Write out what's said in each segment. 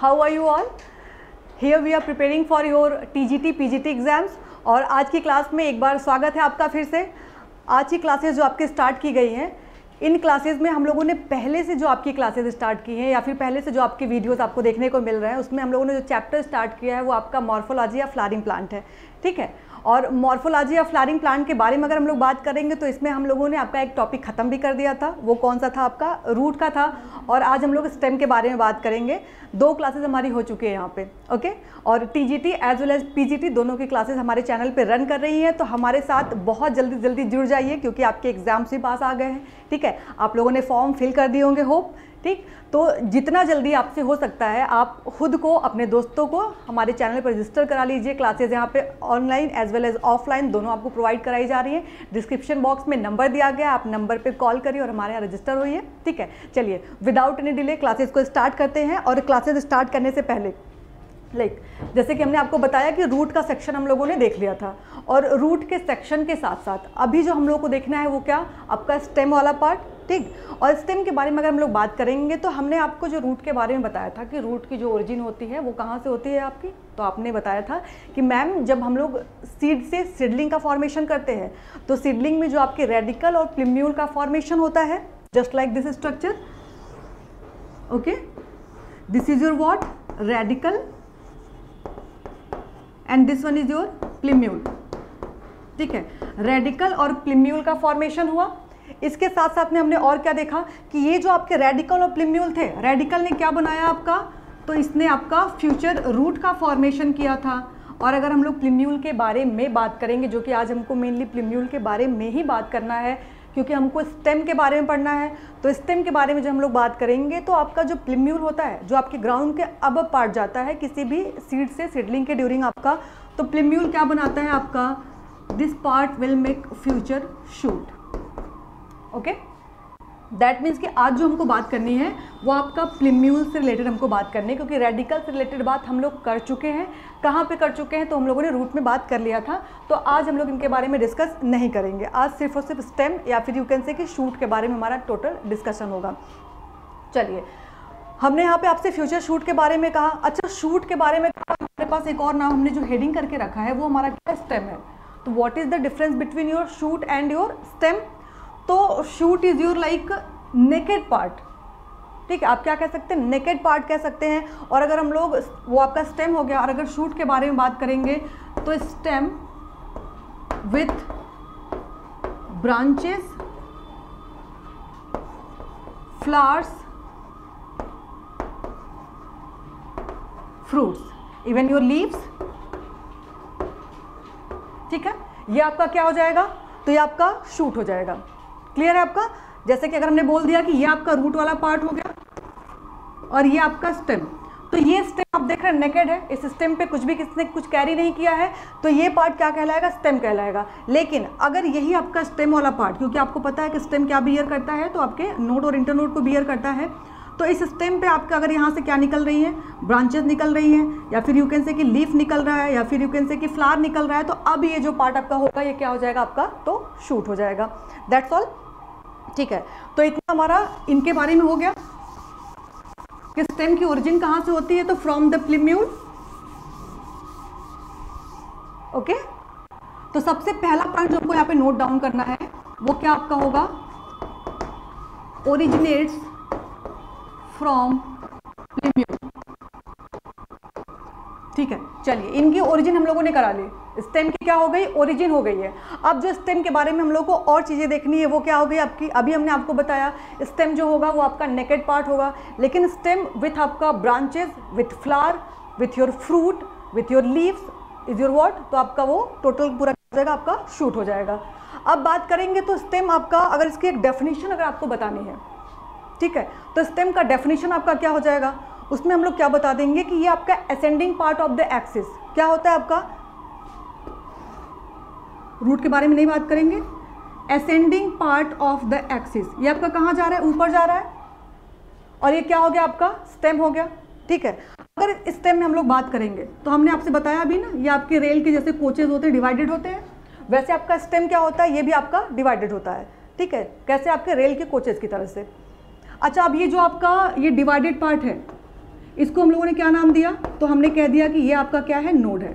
how are you all? Here we are preparing for your TGT PGT exams. और आज की class में एक बार स्वागत है आपका फिर से। आज की क्लासेस जो आपके स्टार्ट की गई हैं, इन क्लासेस में हम लोगों ने पहले से जो आपकी क्लासेस स्टार्ट की हैं या फिर पहले से जो आपके वीडियोस आपको देखने को मिल रहे हैं, उसमें हम लोगों ने जो चैप्टर स्टार्ट किया है वो आपका मॉर्फोलॉजी या फ्लावरिंग प्लांट है। ठीक है, और मॉर्फोलॉजी या फ्लावरिंग प्लांट के बारे में अगर हम लोग बात करेंगे तो इसमें हम लोगों ने आपका एक टॉपिक ख़त्म भी कर दिया था। वो कौन सा था? आपका रूट का था। और आज हम लोग स्टेम के बारे में बात करेंगे। 2 क्लासेस हमारी हो चुकी है यहाँ पे, ओके। और TGT as well as PGT दोनों की क्लासेस हमारे चैनल पे रन कर रही हैं, तो हमारे साथ बहुत जल्दी जुड़ जाइए क्योंकि आपके एग्जाम्स भी पास आ गए हैं। ठीक है, आप लोगों ने फॉर्म फिल कर दिए होंगे होप। ठीक, तो जितना जल्दी आपसे हो सकता है आप खुद को, अपने दोस्तों को हमारे चैनल पर रजिस्टर करा लीजिए। क्लासेस यहाँ पे online as well as offline दोनों आपको प्रोवाइड कराई जा रही है। डिस्क्रिप्शन बॉक्स में नंबर दिया गया, आप नंबर पे कॉल करिए और हमारे यहाँ रजिस्टर होइए। ठीक है, चलिए विदाउट एनी डिले क्लासेस को स्टार्ट करते हैं। और क्लासेस स्टार्ट करने से पहले जैसे कि हमने आपको बताया कि रूट का सेक्शन हम लोगों ने देख लिया था, और रूट के सेक्शन के साथ साथ अभी जो हम लोग को देखना है वो क्या, आपका स्टेम वाला पार्ट। ठीक, और स्टेम के बारे में अगर हम लोग बात करेंगे तो हमने आपको जो रूट के बारे में बताया था कि रूट की जो ओरिजिन होती है वो कहाँ से होती है आपकी, तो आपने बताया था कि मैम जब हम लोग सीड से सीडलिंग का फॉर्मेशन करते हैं तो सीडलिंग में जो आपके रेडिकल और प्लिम्यूल का फॉर्मेशन होता है, just like this structure. Okay, this is your what, radical, and this one is your plumule. ठीक है, रेडिकल और प्लिम्यूल का फॉर्मेशन हुआ। इसके साथ साथ में हमने और क्या देखा कि ये जो आपके रेडिकल और प्लिम्यूल थे, रेडिकल ने क्या बनाया आपका, तो इसने आपका फ्यूचर रूट का फॉर्मेशन किया था। और अगर हम लोग प्लिम्यूल के बारे में बात करेंगे, जो कि आज हमको मेनली प्लिम्यूल के बारे में ही बात करना है क्योंकि हमको स्टेम के बारे में पढ़ना है, तो स्टेम के बारे में जब हम लोग बात करेंगे तो आपका जो प्लिम्यूल होता है, जो आपके ग्राउंड के अब पार्ट जाता है किसी भी सीड से सीडलिंग के ड्यूरिंग आपका, तो प्लिम्यूल क्या बनाता है आपका, this part will make future shoot. Okay, that means कि आज जो हमको बात करनी है वो आपका प्लिम्यूल से रिलेटेड हमको बात करनी है, क्योंकि रेडिकल से रिलेटेड बात हम लोग कर चुके हैं। कहाँ पे कर चुके हैं, तो हम लोगों ने रूट में बात कर लिया था, तो आज हम लोग इनके बारे में डिस्कस नहीं करेंगे। आज सिर्फ और सिर्फ स्टेम या फिर यू कैन से कि शूट के बारे में हमारा टोटल डिस्कशन होगा। चलिए, हमने यहाँ पे आपसे फ्यूचर शूट के बारे में कहा। अच्छा, शूट के बारे में कहा, हमारे पास एक और नाम हमने जो हेडिंग करके रखा है वो हमारा क्या, स्टेम है। तो what is the difference between your shoot and your stem? तो shoot is your like naked part. ठीक है, आप क्या कह सकते हैं, नेकेड पार्ट कह सकते हैं। और अगर हम लोग, वो आपका स्टेम हो गया। और अगर शूट के बारे में बात करेंगे तो stem with branches, flowers, fruits, even your leaves. ठीक है, ये आपका क्या हो जाएगा, तो ये आपका शूट हो जाएगा। क्लियर है आपका? जैसे कि अगर हमने बोल दिया कि ये आपका रूट वाला पार्ट हो गया और ये आपका स्टेम, तो ये स्टेम आप देख रहे हैं नेकेड है, इस स्टेम पे कुछ भी किसने कुछ कैरी नहीं किया है, तो ये पार्ट क्या कहलाएगा, स्टेम कहलाएगा। लेकिन अगर यही आपका स्टेम वाला पार्ट, क्योंकि आपको पता है कि स्टेम क्या बियर करता है, तो आपके नोड और इंटरनोड को बियर करता है, तो इस स्टेम पे आपका अगर यहाँ से क्या निकल रही है, ब्रांचेस निकल रही हैं, या फिर यू कैन से कि लीफ निकल रहा है, या फिर यू कैन से कि फ्लावर निकल रहा है, तो अब ये जो पार्ट आपका होगा ये क्या हो जाएगा आपका, तो शूट हो जाएगा। That's all. ठीक है, तो इतना हमारा इनके बारे में हो गया कि स्टेम की ओरिजिन कहाँ से होती है, तो फ्रॉम द प्लिम्यूल। ओके, तो सबसे पहला पॉइंट जो आपको यहाँ पे नोट डाउन करना है वो क्या आपका होगा, ओरिजिनेट्स फ्रॉम प्लिम्यूल। ठीक है, चलिए इनकी ओरिजिन हम लोगों ने करा ली। स्टेम की क्या हो गई, ओरिजिन हो गई है। अब जो स्टेम के बारे में हम लोग को और चीज़ें देखनी है वो क्या हो गई आपकी, अभी हमने आपको बताया स्टेम जो होगा वो आपका नेकेड पार्ट होगा, लेकिन स्टेम विथ आपका branches, with flower, with your fruit, with your leaves is your what, तो आपका वो टोटल पूरा हो जाएगा, आपका शूट हो जाएगा। अब बात करेंगे तो स्टेम आपका, अगर इसकी एक डेफिनेशन अगर आपको बतानी है, ठीक है, तो स्टेम का डेफिनेशन आपका क्या हो जाएगा, उसमें हम लोग क्या बता देंगे कि ये आपका ascending part of the axis क्या होता है आपका, रूट के बारे में नहीं बात करेंगे, ascending part of the axis, ये आपका कहाँ जा रहा है, ऊपर जा रहा है, और ये क्या हो गया आपका, स्टेम हो गया। ठीक है, अगर स्टेम में हम लोग बात करेंगे तो हमने आपसे बताया अभी ना, ये आपके रेल के जैसे कोचेज होते हैं, डिवाइडेड होते हैं, वैसे आपका स्टेम क्या होता है, ये भी आपका डिवाइडेड होता है। ठीक है, कैसे, आपके रेल के कोचेज की तरह से। अच्छा, अब ये जो आपका ये डिवाइडेड पार्ट है, इसको हम लोगों ने क्या नाम दिया, तो हमने कह दिया कि ये आपका क्या है, नोड है,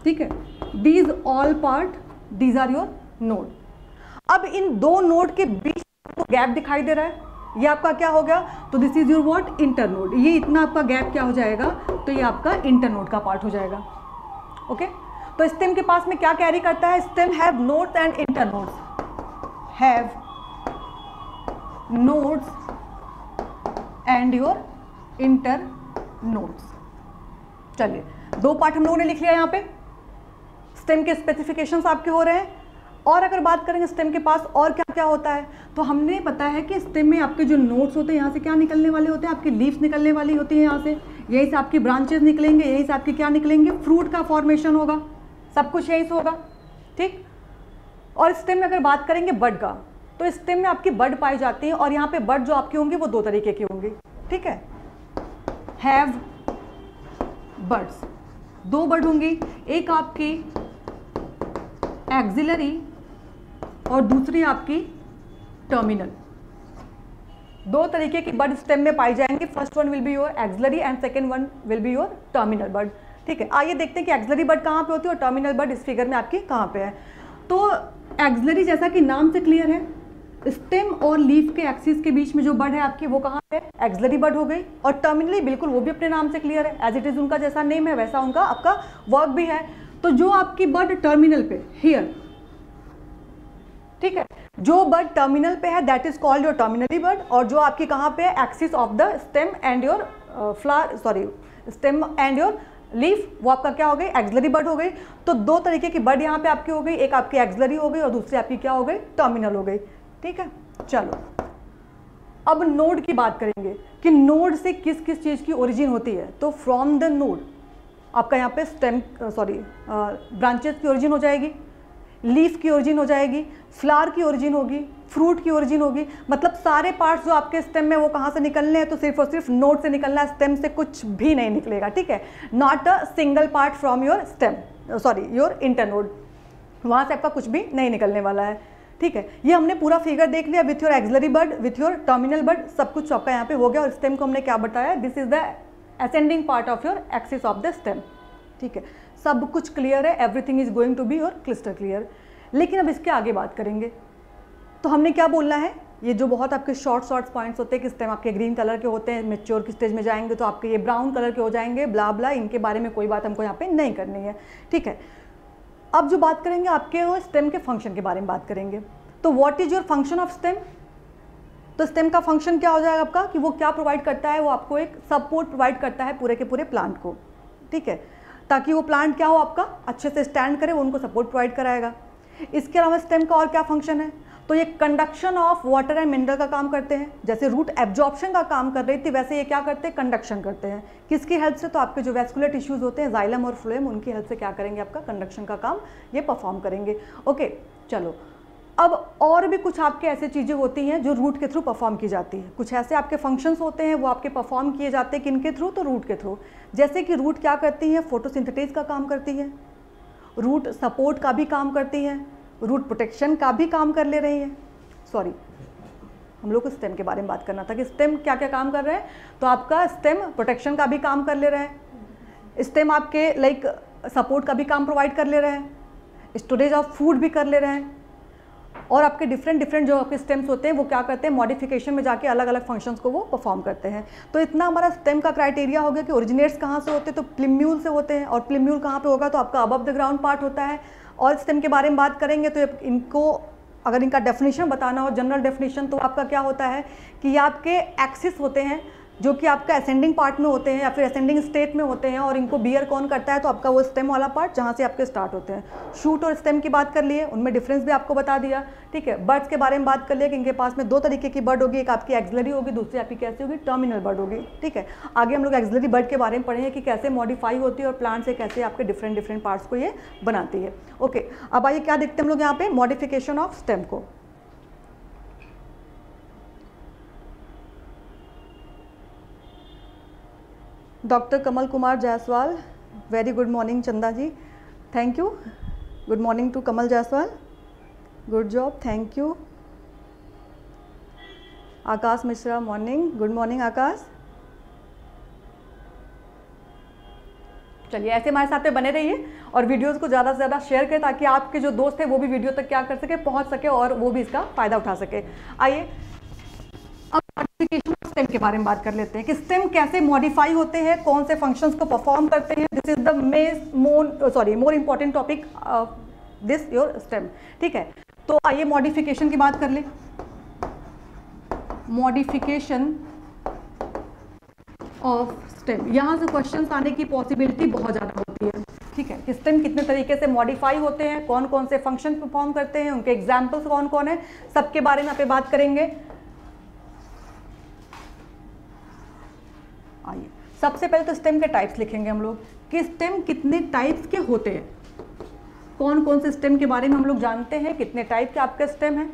ठीक है। These all part, these are your node. अब इन दो नोड के बीच गैप दिखाई दे रहा है, ये आपका क्या हो गया, तो this is your what, internode. ये इतना आपका गैप क्या हो जाएगा, तो ये आपका इंटरनोड का पार्ट हो जाएगा। ओके, तो स्टेम के पास में क्या कैरी करता है, stem have nodes and internodes, have nodes and your internodes. चलिए, दो पार्ट हम लोगों ने लिख लिया यहाँ पे, स्टेम के स्पेसिफिकेशंस आपके हो रहे हैं। और अगर बात करेंगे स्टेम के पास और क्या क्या होता है, तो हमने पता है कि स्टेम में आपके जो नोड्स होते हैं यहाँ से क्या निकलने वाले होते हैं, आपकी लीव्स निकलने वाली होती है यहाँ से, यहीं से आपकी ब्रांचेस निकलेंगे, यहीं से आपकी क्या निकलेंगे, फ्रूट का फॉर्मेशन होगा, सब कुछ यहीं से होगा, ठीक। और स्टेम में अगर बात करेंगे बड का, तो स्टेम में आपकी बड पाई जाती है, और यहाँ पे बड जो आपकी होंगी वो दो तरीके की होंगी, ठीक है। हैव बड्स, दो बड होंगी, एक आपकी एक्सिलरी और दूसरी आपकी टर्मिनल। दो तरीके की बड स्टेम में पाई जाएंगी, first one will be your axillary and second one will be your terminal bud, ठीक है। आइए देखते हैं कि एक्सिलरी बड कहाँ पे होती है और टर्मिनल बड इस फिगर में आपकी कहाँ पे है। तो एक्सिलरी जैसा कि नाम से क्लियर है, स्टेम और लीफ के एक्सिस के बीच में जो बड है आपकी वो कहाँ पे, एक्सिलरी बड हो गई। और टर्मिनली बिल्कुल वो भी अपने नाम से क्लियर है, एज इट इज उनका जैसा नेम है वैसा उनका आपका वर्क भी है। तो जो आपकी बड टर्मिनल पे, हियर, ठीक है, जो बड टर्मिनल पे है that is called your terminal bud, और जो आपकी कहाँ पे है, axis of the stem and your flower, sorry, stem and your leaf, वो आपका क्या हो गई, एक्सिलरी बड हो गई। तो दो तरीके की बड यहाँ पे आपकी हो गई, एक आपकी एक्सिलरी हो गई और दूसरी आपकी क्या हो गई, टर्मिनल हो गई, ठीक है। चलो, अब नोड की बात करेंगे कि नोड से किस किस चीज़ की ओरिजिन होती है। तो फ्रॉम द नोड आपका यहाँ पे स्टेम, सॉरी, ब्रांचेस की ओरिजिन हो जाएगी, लीफ की ओरिजिन हो जाएगी, फ्लावर की ओरिजिन होगी, फ्रूट की ओरिजिन होगी। मतलब सारे पार्ट्स जो आपके स्टेम में वो कहाँ से निकलने हैं, तो सिर्फ और सिर्फ नोड से निकलना है, स्टेम से कुछ भी नहीं निकलेगा, ठीक है। Not a single part from your stem, sorry, your internode, वहाँ से आपका कुछ भी नहीं निकलने वाला है, ठीक है। ये हमने पूरा फिगर देख लिया with your axillary bud, with your terminal bud, सब कुछ आपका यहाँ पे हो गया। और स्टेम को हमने क्या बताया, this is the ascending part of your axis of the stem, ठीक है। सब कुछ क्लियर है, everything is going to be your crystal clear. लेकिन अब इसके आगे बात करेंगे, तो हमने क्या बोलना है, ये जो बहुत आपके शॉर्ट पॉइंट्स होते हैं कि स्टेम आपके ग्रीन कलर के होते हैं, मेच्योर की स्टेज में जाएंगे तो आपके ये ब्राउन कलर के हो जाएंगे, ब्ला ब्ला, इनके बारे में कोई बात हमको यहाँ पे नहीं करनी है, ठीक है। अब जो बात करेंगे आपके वो स्टेम के फंक्शन के बारे में बात करेंगे। तो what is your function of stem, तो स्टेम का फंक्शन क्या हो जाएगा आपका, कि वो क्या प्रोवाइड करता है, वो आपको एक सपोर्ट प्रोवाइड करता है पूरे के पूरे प्लांट को, ठीक है, ताकि वो प्लांट क्या हो आपका अच्छे से स्टैंड करे, वो उनको सपोर्ट प्रोवाइड कराएगा। इसके अलावा स्टेम का और क्या फंक्शन है, तो ये conduction of water and mineral का काम करते हैं। जैसे रूट एब्जॉर्प्शन का काम कर रही थी, वैसे ये क्या करते हैं, कंडक्शन करते हैं। किसकी हेल्प से, तो आपके जो वैस्कुलर टिश्यूज होते हैं, जाइलम और फ्लोएम, उनकी हेल्प से क्या करेंगे, आपका कंडक्शन का काम ये परफॉर्म करेंगे। ओके, चलो, अब और भी कुछ आपके ऐसे चीज़ें होती हैं जो रूट के थ्रू परफॉर्म की जाती है। कुछ ऐसे आपके फंक्शंस होते हैं वो आपके परफॉर्म किए जाते हैं किनके थ्रू, तो रूट के थ्रू। जैसे कि रूट क्या करती है, फोटोसिंथेसिस का काम करती है, रूट सपोर्ट का भी काम करती है, रूट प्रोटेक्शन का भी काम कर ले रही है। सॉरी, हम लोग को स्टेम के बारे में बात करना था कि स्टेम क्या क्या काम कर रहे हैं। तो आपका स्टेम प्रोटेक्शन का भी काम कर ले रहे हैं, स्टेम आपके लाइक सपोर्ट का भी काम प्रोवाइड कर ले रहे हैं, स्टोरेज ऑफ फूड भी कर ले रहे हैं, और आपके डिफरेंट जो आपके स्टेम्स होते हैं वो क्या करते हैं, मॉडिफिकेशन में जाके अलग अलग फंक्शंस को वो परफॉर्म करते हैं। तो इतना हमारा स्टेम का क्राइटेरिया हो गया कि ओरिजिनेट्स कहाँ से होते हैं, तो प्लिम्यूल से होते हैं, और प्लिम्यूल कहाँ पे होगा, तो आपका अबव द ग्राउंड पार्ट होता है। और स्टेम के बारे में बात करेंगे तो इनको अगर इनका डेफिनेशन बताना हो, जनरल डेफिनेशन, तो आपका क्या होता है कि ये आपके एक्सिस होते हैं जो कि आपका असेंडिंग पार्ट में होते हैं या फिर असेंडिंग स्टेट में होते हैं, और इनको बियर कौन करता है, तो आपका वो स्टेम वाला पार्ट जहाँ से आपके स्टार्ट होते हैं। शूट और स्टेम की बात कर लिए, उनमें डिफरेंस भी आपको बता दिया, ठीक है। बर्ड्स के बारे में बात कर लिया कि इनके पास में दो तरीके की बर्ड होगी, एक आपकी एक्सिलरी होगी, दूसरी आपकी कैसी होगी, टर्मिनल बर्ड होगी, ठीक है। आगे हम लोग एक्सिलरी बर्ड के बारे में पढ़ेंगे कि कैसे मॉडिफाई होती है और प्लांट से कैसे आपके डिफरेंट पार्ट्स को ये बनाती है। ओके, अब आइए क्या देखते हैं हम लोग यहाँ पे, मॉडिफिकेशन ऑफ स्टेम को। Doctor Kamal Kumar Jaiswal, very good morning Chanda ji, thank you, good morning to Kamal Jaiswal, good job, thank you. Akash Mishra, morning, good morning Akash, चलिए ऐसे हमारे साथ में बने रहिए और वीडियोस को ज़्यादा से ज़्यादा शेयर करें ताकि आपके जो दोस्त हैं वो भी वीडियो तक क्या कर सके, पहुंच सके और वो भी इसका फ़ायदा उठा सके। आइए अब मॉडिफिकेशन ऑफ स्टेम के बारे में बात कर लेते हैं कि स्टेम कैसे मॉडिफाई होते हैं, कौन से फंक्शंस को परफॉर्म करते हैं। This is the more important topic this your stem. ठीक है, तो आइए मॉडिफिकेशन की बात कर ले। मॉडिफिकेशन ऑफ स्टेम, यहाँ से क्वेश्चंस आने की पॉसिबिलिटी बहुत ज़्यादा होती है। ठीक है, कि स्टेम कितने तरीके से मॉडिफाई होते हैं, कौन कौन से फंक्शन परफॉर्म करते हैं, उनके एग्जाम्पल्स कौन कौन है, सबके बारे में यहाँ पे बात करेंगे। आइए सबसे पहले तो स्टेम के टाइप्स लिखेंगे हम लोग कि स्टेम कितने टाइप्स के होते हैं, कौन कौन से स्टेम के बारे में हम लोग जानते हैं, कितने टाइप के आपके स्टेम हैं,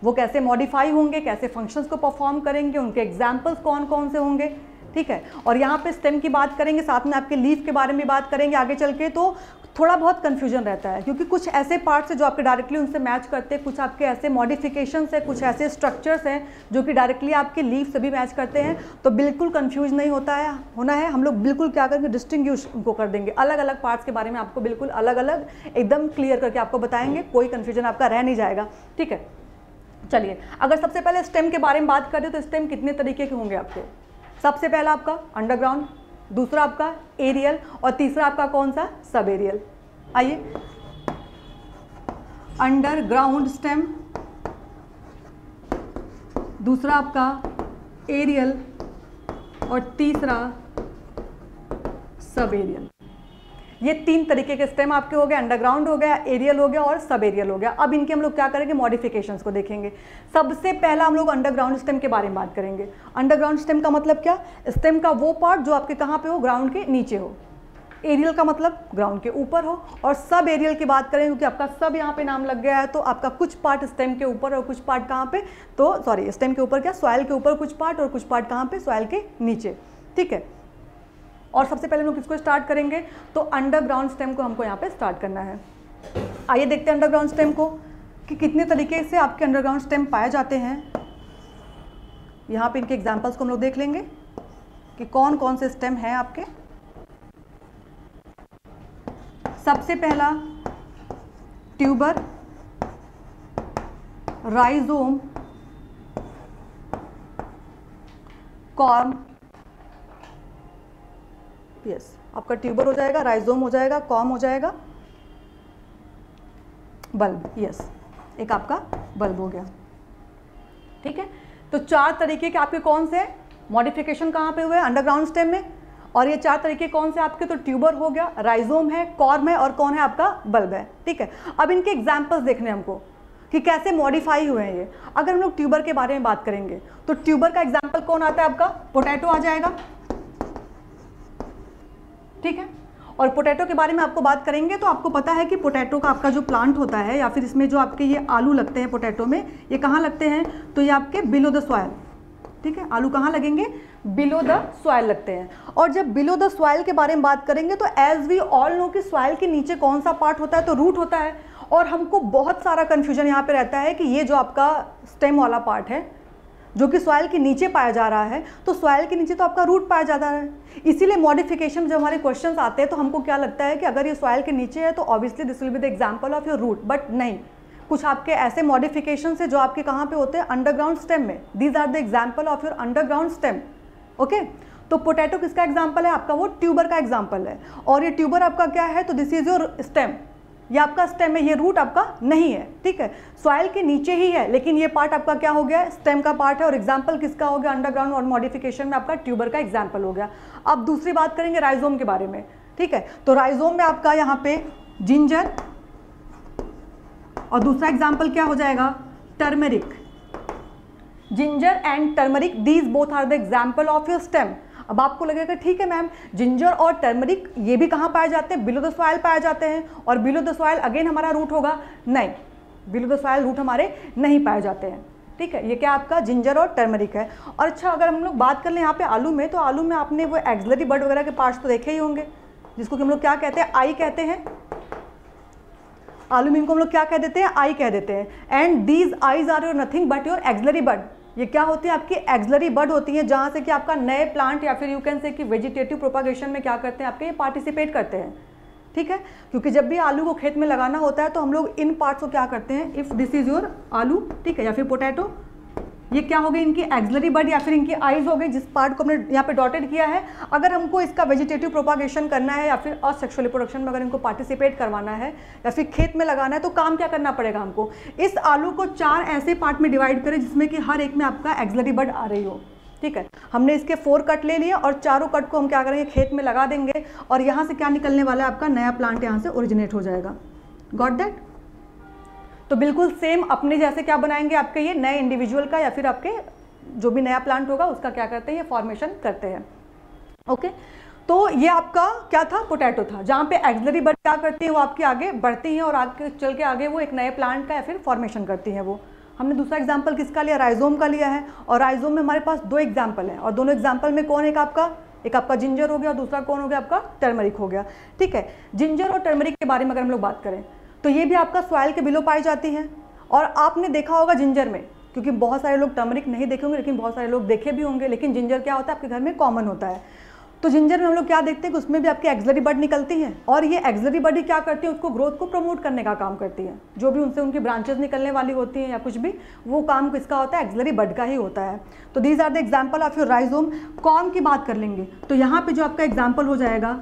वो कैसे मॉडिफाई होंगे, कैसे फंक्शंस को परफॉर्म करेंगे, उनके एग्जाम्पल्स कौन कौन से होंगे। ठीक है, और यहाँ पे स्टेम की बात करेंगे, साथ में आपके लीफ के बारे में बात करेंगे आगे चल के। तो थोड़ा बहुत कन्फ्यूजन रहता है क्योंकि कुछ ऐसे पार्ट्स हैं जो आपके डायरेक्टली उनसे मैच करते हैं, कुछ आपके ऐसे मॉडिफिकेशंस हैं, कुछ ऐसे स्ट्रक्चर्स हैं जो कि डायरेक्टली आपके लीफ से भी मैच करते हैं। तो बिल्कुल कन्फ्यूज नहीं होना है, हम लोग बिल्कुल क्या करेंगे, डिस्टिंग्विश उनको कर देंगे, अलग अलग पार्ट्स के बारे में आपको बिल्कुल अलग अलग एकदम क्लियर करके आपको बताएंगे, कोई कन्फ्यूजन आपका रह नहीं जाएगा। ठीक है, चलिए अगर सबसे पहले स्टेम के बारे में बात करें तो स्टेम कितने तरीके के होंगे आपके। सबसे पहला आपका अंडरग्राउंड, दूसरा आपका एरियल और तीसरा आपका कौन सा, सब एरियल। आइए अंडरग्राउंड स्टेम, दूसरा आपका एरियल और तीसरा सब एरियल। ये तीन तरीके के स्टेम आपके हो गए, अंडरग्राउंड हो गया, एरियल हो गया और सब एरियल हो गया। अब इनके हम लोग क्या करेंगे, मॉडिफिकेशंस को देखेंगे। सबसे पहला हम लोग अंडरग्राउंड स्टेम के बारे में बात करेंगे। अंडरग्राउंड स्टेम का मतलब क्या, स्टेम का वो पार्ट जो आपके कहाँ पे हो, ग्राउंड के नीचे हो। एरियल का मतलब ग्राउंड के ऊपर हो। और सब एरियल की बात करें क्योंकि आपका सब यहाँ पे नाम लग गया है, तो आपका कुछ पार्ट स्टेम के ऊपर और कुछ पार्ट कहाँ पे, तो सॉरी स्टेम के ऊपर क्या, सॉइल के ऊपर कुछ पार्ट और कुछ पार्ट कहाँ पे, सॉइल के नीचे। ठीक है, और सबसे पहले हम लोग किसको स्टार्ट करेंगे, तो अंडरग्राउंड स्टेम को हमको यहाँ पे स्टार्ट करना है। आइए देखते हैं अंडरग्राउंड स्टेम को कि कितने तरीके से आपके अंडरग्राउंड स्टेम पाए जाते हैं। यहाँ पे इनके एग्जांपल्स को हम लोग देख लेंगे कि कौन कौन से स्टेम हैं आपके। सबसे पहला ट्यूबर, राइजोम, कॉर्म, यस आपका ट्यूबर हो जाएगा, राइजोम हो जाएगा, कॉर्म हो जाएगा, बल्ब, यस एक आपका बल्ब हो गया। ठीक है, तो चार तरीके के आपके कौन से मॉडिफिकेशन कहाँ पे हुए, अंडरग्राउंड स्टेम में। और ये चार तरीके कौन से आपके, तो ट्यूबर हो गया, राइजोम है, कॉर्म है और कौन है आपका, बल्ब है। ठीक है, अब इनके एग्जाम्पल्स देखने हमको कि कैसे मॉडिफाई हुए हैं ये। अगर हम लोग ट्यूबर के बारे में बात करेंगे तो ट्यूबर का एग्जाम्पल कौन आता है आपका, पोटैटो आ जाएगा। ठीक है, और पोटैटो के बारे में आपको बात करेंगे तो आपको पता है कि पोटैटो का आपका जो प्लांट होता है या फिर इसमें जो आपके ये आलू लगते हैं पोटैटो में, ये कहाँ लगते हैं, तो ये आपके बिलो द सॉइल। ठीक है, आलू कहाँ लगेंगे, बिलो द सॉइल लगते हैं। और जब बिलो द सॉइल के बारे में बात करेंगे तो एज वी ऑल नो कि सॉइल के नीचे कौन सा पार्ट होता है, तो रूट होता है। और हमको बहुत सारा कन्फ्यूजन यहाँ पे रहता है कि ये जो आपका स्टेम वाला पार्ट है जो कि सॉइल के नीचे पाया जा रहा है, तो सॉइल के नीचे तो आपका रूट पाया जाता है। इसीलिए मॉडिफिकेशन जब हमारे क्वेश्चंस आते हैं तो हमको क्या लगता है कि अगर ये सॉइल के नीचे है तो obviously this will be the example of your root, but नहीं, कुछ आपके ऐसे मॉडिफिकेशन है जो आपके कहाँ पे होते हैं, अंडरग्राउंड स्टेम में। These are the example of your underground stem. Okay, तो पोटैटो किसका एग्जाम्पल है आपका, वो ट्यूबर का एग्जाम्पल है। और ये ट्यूबर आपका क्या है, तो दिस इज योर स्टेम, ये आपका स्टेम है, ये रूट आपका नहीं है। ठीक है, सॉइल के नीचे ही है लेकिन ये पार्ट आपका क्या हो गया, स्टेम का पार्ट है। और एग्जाम्पल किसका हो गया, अंडरग्राउंड और मॉडिफिकेशन में आपका ट्यूबर का एग्जाम्पल हो गया। अब दूसरी बात करेंगे राइजोम के बारे में। ठीक है, तो राइजोम में आपका यहाँ पे जिंजर और दूसरा एग्जाम्पल क्या हो जाएगा, turmeric. Ginger and turmeric, these both are the example of your stem. अब आपको लगेगा ठीक है मैम, जिंजर और टर्मरिक ये भी कहाँ पाए जाते हैं, बिलो द सॉइल पाए जाते हैं, और बिलो द सॉइल अगेन हमारा रूट होगा। नहीं, बिलो द सॉइल रूट हमारे नहीं पाए जाते हैं। ठीक है, ये क्या आपका जिंजर और टर्मरिक है। और अच्छा, अगर हम लोग बात कर लें यहाँ पे आलू में, तो आलू में आपने वो एक्सिलरी बड वगैरह के पार्ट्स तो देखे ही होंगे, जिसको कि हम लोग क्या कहते हैं, आई कहते हैं। आलू में इनको हम लोग क्या कह देते हैं, आई कह देते हैं। And these eyes are your nothing but your axillary bud. ये क्या होती है, आपकी एक्सिलरी बड होती है, जहाँ से कि आपका नए प्लांट या फिर यू कैन से कि वेजिटेटिव प्रोपागेशन में क्या करते हैं, आपके ये पार्टिसिपेट करते हैं। ठीक है, क्योंकि जब भी आलू को खेत में लगाना होता है तो हम लोग इन पार्ट्स को क्या करते हैं, इफ़ दिस इज योर आलू, ठीक है, या फिर पोटैटो, ये क्या हो गई, इनकी एक्सिलरी बड या फिर इनकी आइज हो गई, जिस पार्ट को हमने यहाँ पे डॉटेड किया है। अगर हमको इसका वेजिटेटिव प्रोपागेशन करना है या फिर असेक्सुअल रिप्रोडक्शन में अगर इनको पार्टिसिपेट करवाना है या फिर खेत में लगाना है, तो काम क्या करना पड़ेगा हमको, इस आलू को 4 ऐसे पार्ट में डिवाइड करें जिसमें कि हर एक में आपका एक्सिलरी बड आ रही हो। ठीक है, हमने इसके 4 कट ले लिए और चारों कट को हम क्या करेंगे, खेत में लगा देंगे और यहाँ से क्या निकलने वाला है, आपका नया प्लांट यहाँ से ओरिजिनेट हो जाएगा। Got that? तो बिल्कुल सेम अपने जैसे क्या बनाएंगे, आपके ये नए इंडिविजुअल का या फिर आपके जो भी नया प्लांट होगा उसका क्या करते हैं, ये फॉर्मेशन करते हैं। ओके, तो ये आपका क्या था, पोटैटो था, जहाँ पे एक्सिलरी बड क्या करती है, वो आपके आगे बढ़ती हैं और आगे चल के आगे वो एक नए प्लांट का या फिर फॉर्मेशन करती हैं। वो हमने दूसरा एग्जाम्पल किसका लिया, राइजोम का लिया है, और राइजोम में हमारे पास 2 एग्जाम्पल हैं और दोनों एग्जाम्पल में कौन, एक आपका जिंजर हो गया और दूसरा कौन हो गया, आपका टर्मरिक हो गया। ठीक है, जिंजर और टर्मरिक के बारे में अगर हम लोग बात करें तो ये भी आपका सॉइल के बिलो पाई जाती हैं। और आपने देखा होगा जिंजर में, क्योंकि बहुत सारे लोग टर्मरिक नहीं देखे होंगे लेकिन बहुत सारे लोग देखे भी होंगे, लेकिन जिंजर क्या होता है, आपके घर में कॉमन होता है। तो जिंजर में हम लोग क्या देखते हैं कि उसमें भी आपकी एक्सिलरी बड निकलती हैं और ये एक्सिलरी बड ही क्या करती है, उसको ग्रोथ को प्रमोट करने का काम करती है। जो भी उनसे उनकी ब्रांचेस निकलने वाली होती हैं या कुछ भी, वो काम किसका होता है, एक्सिलरी बड का ही होता है। तो these are the example of your rhizome. Corm की बात कर लेंगे तो यहाँ पे जो आपका एग्जाम्पल हो जाएगा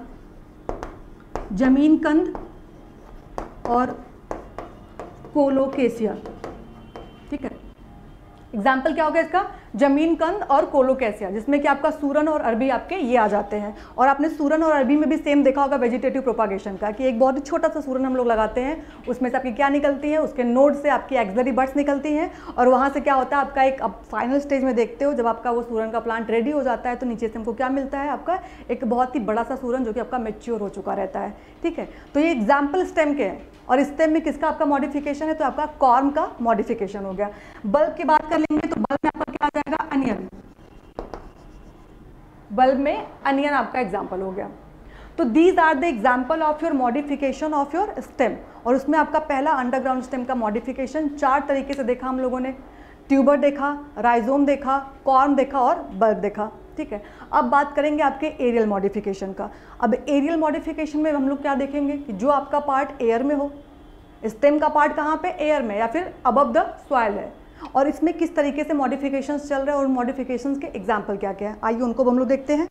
जमीन कंद और कोलोकेसिया। ठीक है, एग्जाम्पल क्या हो गया इसका, जमीन कंद और कोलोकेसिया, जिसमें कि आपका सूरन और अरबी आपके ये आ जाते हैं। और आपने सूरन और अरबी में भी सेम देखा होगा वेजिटेटिव प्रोपागेशन का, कि एक बहुत ही छोटा सा सूरन हम लोग लगाते हैं, उसमें से आपकी क्या निकलती है, उसके नोड से आपकी एक्सिलरी बड्स निकलती हैं और वहाँ से क्या होता है आपका एक, अब फाइनल स्टेज में देखते हो जब आपका वो सूरन का प्लांट रेडी हो जाता है तो नीचे से हमको क्या मिलता है, आपका एक बहुत ही बड़ा सा सूरन जो कि आपका मैच्योर हो चुका रहता है। ठीक है, तो ये एग्जाम्पल स्टेम के हैं और स्टेम में किसका आपका मॉडिफिकेशन है, तो आपका कॉर्म का मॉडिफिकेशन हो गया। बल्ब की बात कर लेंगे तो बल्ब में आपका क्या आ जाएगा, अनियन। बल्ब में अनियन आपका एग्जाम्पल हो गया। तो these are the example of your modification of your stem. और उसमें आपका पहला अंडरग्राउंड स्टेम का मॉडिफिकेशन 4 तरीके से देखा हम लोगों ने, ट्यूबर देखा, राइजोम देखा, कॉर्म देखा और बल्ब देखा। ठीक है, अब बात करेंगे आपके एरियल मॉडिफिकेशन का। अब एरियल मॉडिफिकेशन में हम लोग क्या देखेंगे कि जो आपका पार्ट एयर में हो, स्टेम का पार्ट कहाँ पे, एयर में या फिर अबव द सॉइल है, और इसमें किस तरीके से मॉडिफिकेशंस चल रहे हैं और मॉडिफिकेशंस के एग्जाम्पल क्या क्या है, आइए उनको हम लोग देखते हैं।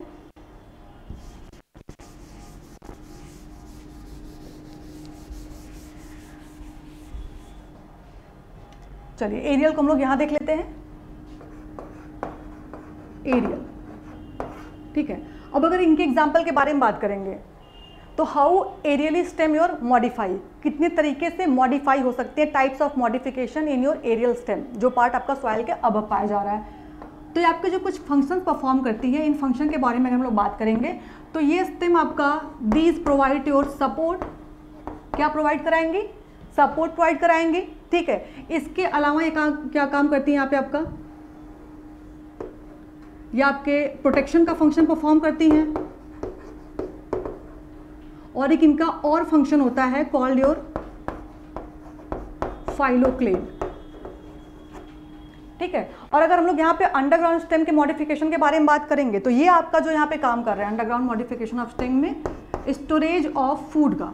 चलिए एरियल को हम लोग यहाँ देख लेते हैं, एरियल। ठीक है, अब अगर इनके एग्जाम्पल के बारे में बात करेंगे तो how aerially stem your modify, कितने तरीके से मॉडिफाई हो सकते हैं, types of modification in your aerial stem, जो पार्ट आपका सॉइल के अब पाया जा रहा है। तो ये आपके जो कुछ फंक्शंस परफॉर्म करती है, इन फंक्शन के बारे में हम लोग बात करेंगे। तो ये स्टेम आपका दीज प्रोवाइड योर सपोर्ट, क्या प्रोवाइड कराएंगी, सपोर्ट प्रोवाइड कराएंगी। ठीक है, इसके अलावा ये क्या काम करती है, यहाँ पे आपका ये आपके प्रोटेक्शन का फंक्शन परफॉर्म करती हैं और एक इनका और फंक्शन होता है कॉल्ड योर फाइलोक्लेड। ठीक है, और अगर हम लोग यहाँ पे अंडरग्राउंड स्टेम के मॉडिफिकेशन के बारे में बात करेंगे तो ये आपका जो यहाँ पे काम कर रहा है अंडरग्राउंड मॉडिफिकेशन ऑफ स्टेम में स्टोरेज ऑफ फूड का,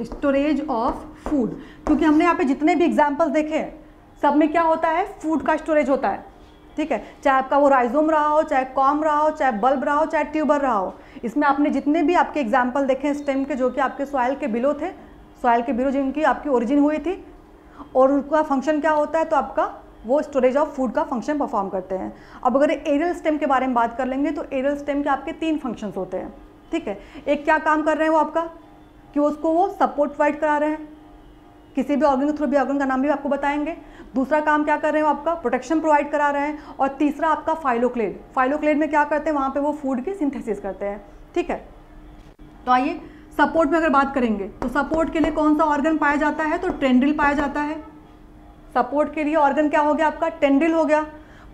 स्टोरेज ऑफ फूड, क्योंकि हमने यहाँ पे जितने भी एग्जाम्पल्स देखे सब में क्या होता है, फूड का स्टोरेज होता है। ठीक है, चाहे आपका वो राइजोम रहा हो, चाहे कॉर्म रहा हो, चाहे बल्ब रहा हो, चाहे ट्यूबर रहा हो, इसमें आपने जितने भी आपके एग्जाम्पल देखे स्टेम के जो कि आपके सॉइल के बिलो थे, सॉइल के बिलो जिनकी आपकी ओरिजिन हुई थी, और उनका फंक्शन क्या होता है, तो आपका वो स्टोरेज ऑफ फूड का फंक्शन परफॉर्म करते हैं। अब अगर एरियल स्टेम के बारे में बात कर लेंगे तो एरियल स्टेम के आपके 3 फंक्शंस होते हैं। ठीक है, एक क्या काम कर रहे हैं वो आपका कि उसको वो सपोर्ट प्रोवाइड करा रहे हैं, किसी भी ऑर्गन के थ्रू भी ऑर्गन का नाम भी आपको बताएंगे। दूसरा काम क्या कर रहे हो, आपका प्रोटेक्शन प्रोवाइड करा रहे हैं। और तीसरा आपका फाइलोक्लेड, फाइलोक्लेड में क्या करते हैं, वहाँ पे वो फूड की सिंथेसिस करते हैं। ठीक है, तो आइए सपोर्ट में अगर बात करेंगे तो सपोर्ट के लिए कौन सा ऑर्गन पाया जाता है, तो टेंड्रिल पाया जाता है। सपोर्ट के लिए ऑर्गन क्या हो गया आपका, टेंड्रिल हो गया।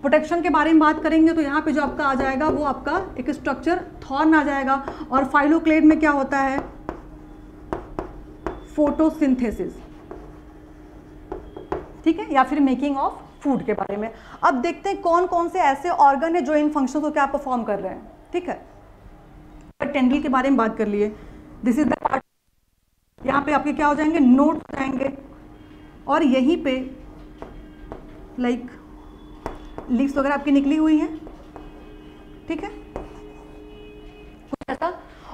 प्रोटेक्शन के बारे में बात करेंगे तो यहाँ पे जो आपका आ जाएगा वो आपका एक स्ट्रक्चर थॉर्न आ जाएगा। और फाइलोक्लेड में क्या होता है, फोटोसिंथेसिस। ठीक है, या फिर मेकिंग ऑफ फूड के बारे में। अब देखते हैं कौन कौन से ऐसे ऑर्गन है जो इन फंक्शंस को क्या परफॉर्म कर रहे हैं। ठीक है, टेंडल के बारे में बात कर लिए, दिस इज द पार्ट, यहाँ पे आपके क्या हो जाएंगे, नोड हो जाएंगे, और यहीं पे लाइक लीव्स वगैरह आपकी निकली हुई हैं। ठीक है, कुछ ऐसा।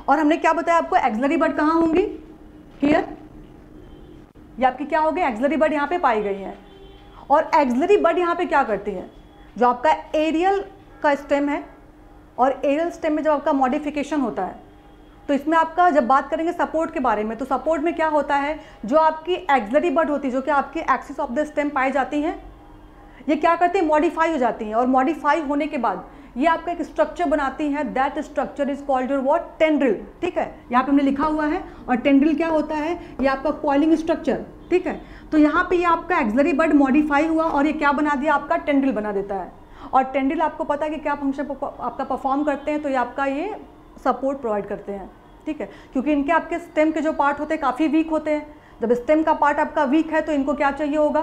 और हमने क्या बताया आपको, एक्सिलरी बड कहाँ होंगी, हियर, ये आपकी क्या हो गई, एक्सिलरी बड यहाँ पे पाई गई है। और एक्सिलरी बड यहाँ पे क्या करती है, जो आपका एरियल का स्टेम है, और एरियल स्टेम में जब आपका मॉडिफिकेशन होता है, तो इसमें आपका जब बात करेंगे सपोर्ट के बारे में, तो सपोर्ट में क्या होता है, जो आपकी एक्सिलरी बड होती है, जो कि आपकी एक्सिस ऑफ द स्टेम पाई जाती हैं, ये क्या करती है, मॉडिफाई हो जाती हैं, और मॉडिफाई होने के बाद ये आपका एक स्ट्रक्चर बनाती है, that structure is called your what, tendril. ठीक है, यहाँ पे हमने लिखा हुआ है, और टेंड्रिल क्या होता है, ये आपका कॉइलिंग स्ट्रक्चर। ठीक है, तो यहाँ पे ये आपका एक्सिलरी बड मॉडिफाई हुआ और ये क्या बना दिया, आपका टेंड्रिल बना देता है। और टेंड्रिल आपको पता है कि क्या फंक्शन आपका परफॉर्म करते हैं, तो ये आपका ये सपोर्ट प्रोवाइड करते हैं। ठीक है, क्योंकि इनके आपके स्टेम के जो पार्ट होते हैं काफ़ी वीक होते हैं, जब स्टेम का पार्ट आपका वीक है तो इनको क्या चाहिए होगा,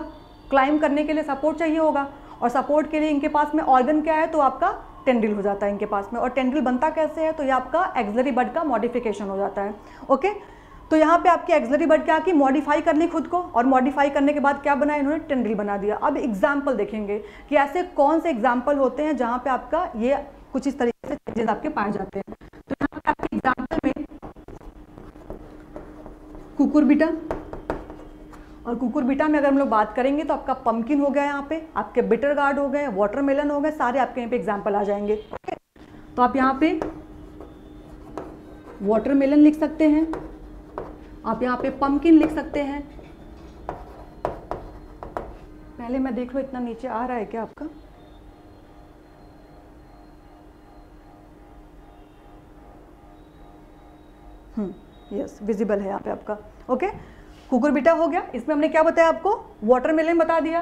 क्लाइंब करने के लिए सपोर्ट चाहिए होगा, और सपोर्ट के लिए इनके पास में ऑर्गन क्या है, तो आपका टेंड्रिल हो जाता है इनके पास में। और टेंड्रिल बनता कैसे है, तो ये आपका एक्सिलरी बड का मॉडिफिकेशन हो जाता है। ओके, तो यहाँ पे आपकी एक्सिलरी बड क्या की, मॉडिफाई करनी खुद को, और मॉडिफाई करने के बाद क्या बना, इन्होंने टेंड्रिल बना दिया। अब एग्जाम्पल देखेंगे कि ऐसे कौन से एग्जाम्पल होते हैं जहाँ पे आपका ये कुछ इस तरीके से चेंजेस आपके पाए जाते हैं। तो यहाँ पे आपके एग्जाम्पल में कुकुरबिटा, और कुकुरबिटा में अगर हम लोग बात करेंगे तो आपका पंपकिन हो गया, यहाँ पे आपके बिटर गार्ड हो गए, वाटरमेलन हो गए, सारे आपके यहाँ पे एग्जाम्पल आ जाएंगे। ओके, तो आप यहाँ पे वाटरमेलन लिख सकते हैं, आप यहाँ पे पंपकिन लिख सकते हैं। पहले मैं देख लो इतना नीचे आ रहा है क्या आपका, यस विजिबल है यहाँ पे आपका। ओके, कुकुरबिटा हो गया, इसमें हमने क्या बताया आपको, वाटरमेलन बता दिया,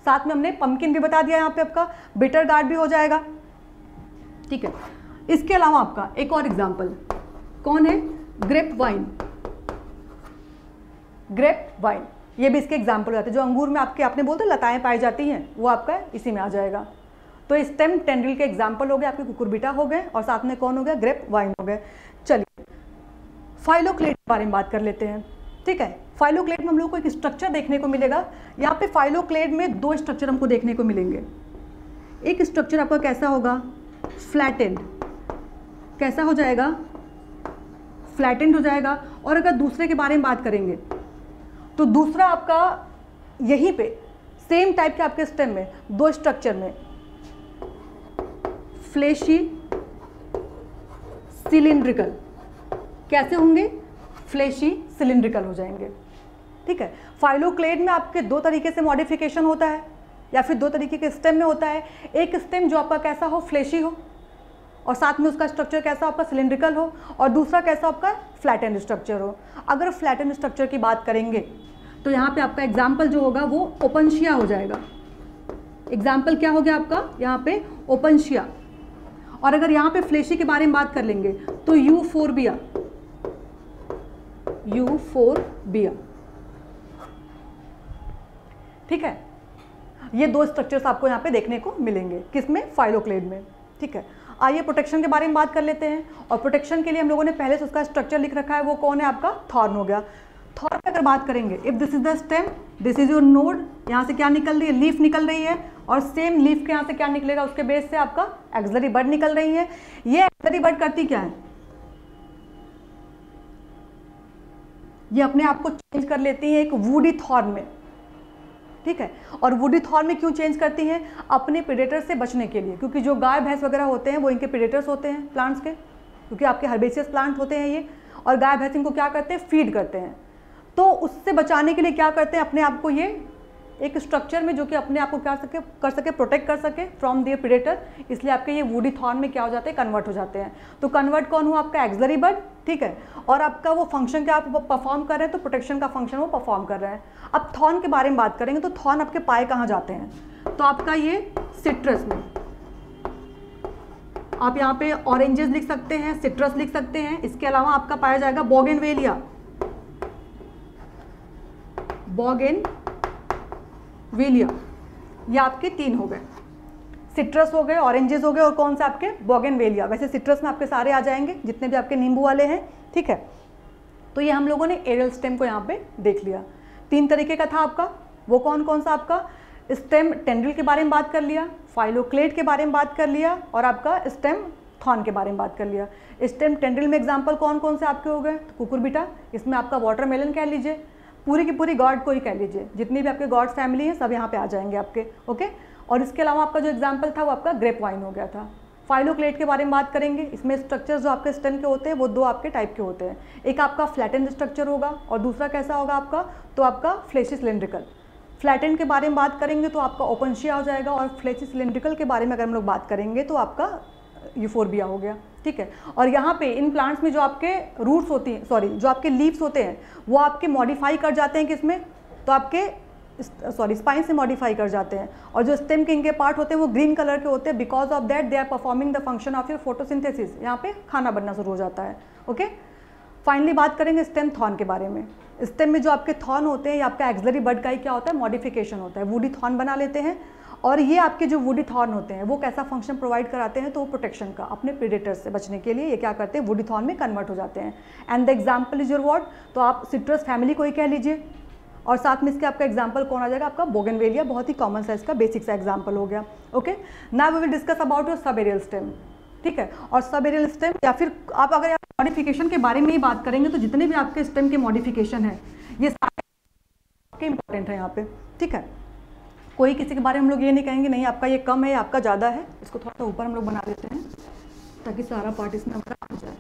साथ में हमने पंपकिन भी बता दिया, यहाँ पे आपका बिटर गार्ड भी हो जाएगा। ठीक है, इसके अलावा आपका एक और एग्जांपल कौन है, ग्रेप वाइन। ग्रेप वाइन ये भी इसके एग्जाम्पल हो जाते हैं, जो अंगूर में आपके आपने बोलते लताएं पाई जाती हैं, वो आपका इसी में आ जाएगा। तो स्टेम टेंड्रिल के एग्जाम्पल हो गए आपके, कुकुरबिटा हो गए, और साथ में कौन हो गया, ग्रेप वाइन हो गए। चलिए फाइलोक्लेड के बारे में बात कर लेते हैं। ठीक है, फाइलोक्लेड में हम लोग को एक स्ट्रक्चर देखने को मिलेगा। यहाँ पे फाइलोक्लेड में दो स्ट्रक्चर हमको देखने को मिलेंगे। एक स्ट्रक्चर आपका कैसा होगा, फ्लैटेंड, कैसा हो जाएगा, फ्लैटेंड हो जाएगा। और अगर दूसरे के बारे में बात करेंगे तो दूसरा आपका यहीं पे सेम टाइप के आपके स्टेम में दो स्ट्रक्चर में फ्लेशी, सिलिंड्रिकल, कैसे होंगे, फ्लेशी सिलिंड्रिकल हो जाएंगे। ठीक है, फाइलोक्लेड में आपके दो तरीके से मॉडिफिकेशन होता है, या फिर दो तरीके के स्टेम में होता है। एक स्टेम जो आपका कैसा हो, फ्लेशी हो, और साथ में उसका स्ट्रक्चर कैसा आपका सिलिंड्रिकल हो, और दूसरा कैसा आपका फ्लैटेंड स्ट्रक्चर हो। अगर फ्लैटेंड स्ट्रक्चर की बात करेंगे तो यहाँ पे आपका एग्जाम्पल जो होगा वो ओपनशिया हो जाएगा। एग्जाम्पल क्या हो गया आपका यहाँ पे, ओपनशिया। और अगर यहाँ पे फ्लेशी के बारे में बात कर लेंगे तो यूफोरबिया, यूफोरबिया। ठीक है, ये दो स्ट्रक्चर्स आपको यहाँ पे देखने को मिलेंगे, किसमें, फाइलोक्लेड में। ठीक है, आइए प्रोटेक्शन के बारे में बात कर लेते हैं। और प्रोटेक्शन के लिए हम लोगों ने पहले से उसका स्ट्रक्चर लिख रखा है, वो कौन है आपका, थॉर्न हो गया। थॉर्न में अगर बात करेंगे, if this is the stem, this is your node, यहाँ से क्या निकल रही है, लीफ निकल रही है, और सेम लीफ के यहाँ से क्या निकलेगा, उसके बेस से आपका एक्सिलरी बड निकल रही है। ये एक्सिलरी बड करती क्या है, ये अपने आप को चेंज कर लेती है एक वुडी थॉर्न में। ठीक है, और वुडी थॉर्न में क्यों चेंज करती हैं, अपने प्रेडेटर से बचने के लिए, क्योंकि जो गाय भैंस वगैरह होते हैं वो इनके प्रेडेटर्स होते हैं प्लांट्स के, क्योंकि आपके हर्बेसियस प्लांट होते हैं ये, और गाय भैंस इनको क्या करते हैं, फीड करते हैं। तो उससे बचाने के लिए क्या करते हैं, अपने आप को ये एक स्ट्रक्चर में जो कि अपने आप को क्या कर सके प्रोटेक्ट कर सके फ्रॉम दियर प्रेडेटर, इसलिए आपके ये वुडी थॉर्न में क्या हो जाते हैं, कन्वर्ट हो जाते हैं। तो कन्वर्ट कौन हुआ, आपका एक्सिलरी बड। ठीक है, और आपका वो फंक्शन क्या आप परफॉर्म कर रहे हैं, तो प्रोटेक्शन का फंक्शन वो परफॉर्म कर रहे हैं। अब थॉर्न के बारे में बात करेंगे तो थॉर्न आपके पाए कहाँ जाते हैं, तो आपका ये सिट्रस में, आप यहाँ पे ऑरेंजेस लिख सकते हैं, सिट्रस लिख सकते हैं। इसके अलावा आपका पाया जाएगा बोगेनवेलिया, बोगेनवेलिया। ये आपके 3 हो गए, सिट्रस हो गए, ऑरेंजेस हो गए, और कौन से आपके बोगनवेलिया। वैसे सिट्रस में आपके सारे आ जाएंगे जितने भी आपके नींबू वाले हैं, ठीक है। तो ये हम लोगों ने एरियल स्टेम को यहाँ पे देख लिया। 3 तरीके का था आपका, वो कौन कौन सा आपका स्टेम टेंड्रिल के बारे में बात कर लिया, फाइलोक्लेट के बारे में बात कर लिया, और आपका स्टेम थॉर्न के बारे में बात कर लिया। स्टेम टेंड्रिल में एग्जाम्पल कौन कौन से आपके हो गए, तो कुकुरबिटा, इसमें आपका वाटरमेलन कह लीजिए, पूरी की पूरी गॉड को ही कह लीजिए, जितनी भी आपके गॉड फैमिली है सब यहाँ पे आ जाएंगे आपके, ओके। और इसके अलावा आपका जो एग्जाम्पल था वो आपका ग्रेप वाइन हो गया था। फाइलोक्लेट के बारे में बात करेंगे, इसमें स्ट्रक्चर जो आपके स्टेम के होते हैं वो 2 आपके टाइप के होते हैं, एक आपका फ्लैटेंड स्ट्रक्चर होगा और दूसरा कैसा होगा आपका, तो आपका फ्लेशी सिलेंड्रिकल। फ्लैटेंड के बारे में बात करेंगे तो आपका ओपनशिया हो जाएगा, और फ्लेशी सिलेंड्रिकल के बारे में अगर हम लोग बात करेंगे तो आपका यूफोर्बिया हो गया, ठीक है। और यहाँ पे इन प्लांट्स में जो आपके रूट्स होती हैं, सॉरी जो आपके लीव्स होते हैं वो आपके मॉडिफाई कर जाते हैं किसमें, तो आपके स्पाइन से मॉडिफाई कर जाते हैं, और जो स्टेम के इनके पार्ट होते हैं वो ग्रीन कलर के होते हैं, because of that they are performing the function of your photosynthesis, यहाँ पे खाना बनना शुरू हो जाता है, ओके। फाइनली बात करेंगे स्टेम थॉर्न के बारे में। स्टेम में जो आपके थॉर्न होते हैं, ये आपका एक्सिलरी बड का ही क्या होता है, मॉडिफिकेशन होता है, वुडी थॉर्न बना लेते हैं, और ये आपके जो वुडी थॉर्न होते हैं वो कैसा फंक्शन प्रोवाइड कराते हैं, तो प्रोटेक्शन का, अपने प्रेडेटर्स से बचने के लिए ये क्या करते हैं, वुडी थॉर्न में कन्वर्ट हो जाते हैं। And the example is your what, तो आप सिट्रस फैमिली को ही कह लीजिए, और साथ में इसके आपका एग्जाम्पल कौन आ जाएगा, आपका बोगनवेलिया, बहुत ही कॉमन सा इसका बेसिक सा एग्जाम्पल हो गया, okay. Now we will discuss about your sub aerial stem, ठीक है। और सब एरियल स्टेम, या फिर आप अगर मॉडिफिकेशन के बारे में ही बात करेंगे तो जितने भी आपके स्टेम के मॉडिफिकेशन है ये सारे आपके इंपॉर्टेंट है यहाँ पे, ठीक है। कोई किसी के बारे में हम लोग ये नहीं कहेंगे नहीं आपका ये कम है, आपका ज़्यादा है। इसको थोड़ा सा ऊपर हम लोग बना देते हैं ताकि सारा पार्ट इसमें हमारा आ जाए,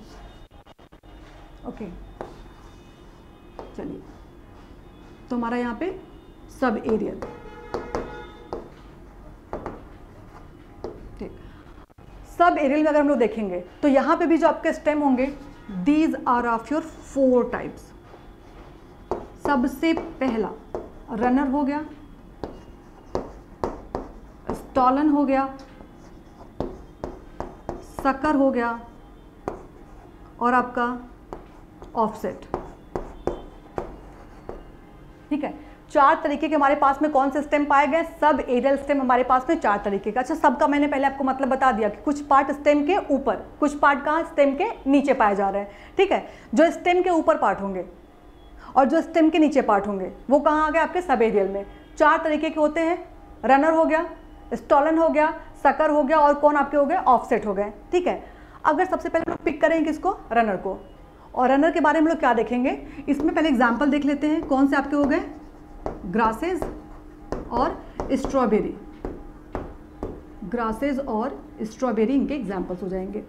ओके। चलिए, तो हमारा यहाँ पे सब एरियल, ठीक। सब एरियल में अगर हम लोग देखेंगे तो यहाँ पे भी जो आपके स्टेम होंगे, these are of your 4 types. सबसे पहला रनर हो गया, स्टॉलन हो गया, सकर हो गया, और आपका ऑफसेट, ठीक है। 4 तरीके के हमारे पास में कौन से स्टेम पाए गए, सब एरियल स्टेम हमारे पास में 4 तरीके का। अच्छा, सबका मैंने पहले आपको मतलब बता दिया कि कुछ पार्ट स्टेम के ऊपर, कुछ पार्ट कहाँ स्टेम के नीचे पाए जा रहे हैं, ठीक है। जो स्टेम के ऊपर पार्ट होंगे और जो स्टेम के नीचे पार्ट होंगे वो कहाँ आ गए, आपके सब एरियल में। 4 तरीके के होते हैं, रनर हो गया, स्टॉलन हो गया, सकर हो गया, और कौन आपके हो गए, ऑफसेट हो गए, ठीक है। अगर सबसे पहले लोग पिक करेंगे किसको, रनर को, और रनर के बारे में लोग क्या देखेंगे, इसमें पहले एग्जाम्पल देख लेते हैं। कौन से आपके हो गए, ग्रासेस और स्ट्रॉबेरी, ग्रासेस और स्ट्रॉबेरी इनके एग्जाम्पल्स हो जाएंगे,